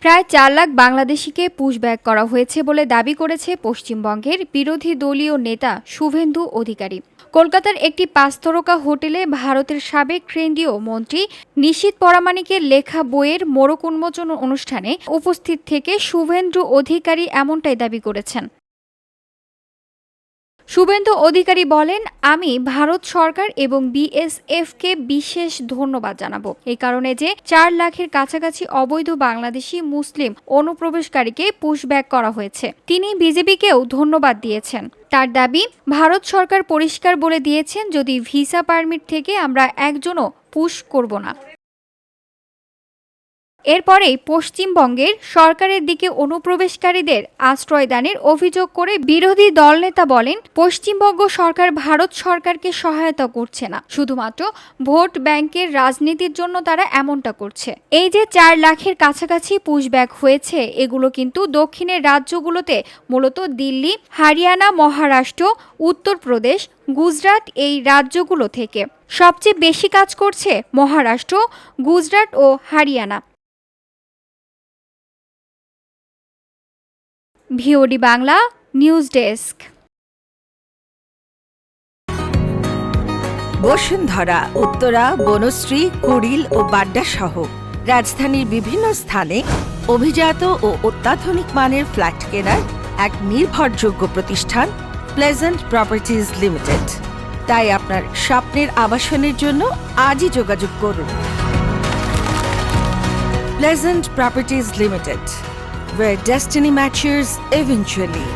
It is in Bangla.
প্রায় ৪ লাখ বাংলাদেশিকে পুশব্যাক করা হয়েছে বলে দাবি করেছে পশ্চিমবঙ্গের বিরোধী দলীয় নেতা শুভেন্দু অধিকারী। কলকাতার একটি ৫ তারকা হোটেলে ভারতের সাবেক কেন্দ্রীয় মন্ত্রী নিশীথ পরামানিকের লেখা বইয়ের মোড়ক উন্মোচন অনুষ্ঠানে উপস্থিত থেকে শুভেন্দু অধিকারী এমনটাই দাবি করেছেন। শুভেন্দু অধিকারী বলেন, আমি ভারত সরকার এবং বিএসএফকে বিশেষ ধন্যবাদ জানাবো এই কারণে যে ৪ লাখের কাছাকাছি অবৈধ বাংলাদেশি মুসলিম অনুপ্রবেশকারীকে পুশব্যাক করা হয়েছে। তিনি বিজেপিকেও ধন্যবাদ দিয়েছেন। তার দাবি, ভারত সরকার পরিষ্কার বলে দিয়েছেন যদি ভিসা পারমিট থেকে আমরা একজনও পুশ করব না। এরপরেই পশ্চিমবঙ্গের সরকারের দিকে অনুপ্রবেশকারীদের আশ্রয়দানের অভিযোগ করে বিরোধী দলনেতা বলেন, পশ্চিমবঙ্গ সরকার ভারত সরকারকে সহায়তা করছে না, শুধুমাত্র ভোট ব্যাংকের রাজনীতির জন্য তারা এমনটা করছে। এই যে ৪ লাখের কাছাকাছি পুশব্যাক হয়েছে, এগুলো কিন্তু দক্ষিণের রাজ্যগুলোতে মূলত দিল্লি, হরিয়ানা, মহারাষ্ট্র, উত্তরপ্রদেশ, গুজরাট এই রাজ্যগুলো থেকে। সবচেয়ে বেশি কাজ করছে মহারাষ্ট্র, গুজরাট ও Haryana. VOD Bangla news desk. Bashundhara, Uttara, Banasree, Kuril ও বাড্ডা সহ রাজধানীর বিভিন্ন স্থানে অভিজাত ও অত্যাধুনিক মানের ফ্ল্যাট কেনার এক নির্ভরযোগ্য প্রতিষ্ঠান প্লেজেন্ট প্রপার্টিজ লিমিটেড। তাই আপনার স্বপ্নের আবাসনের জন্য আজই যোগাযোগ করুন। Pleasant properties limited, where destiny matches eventually.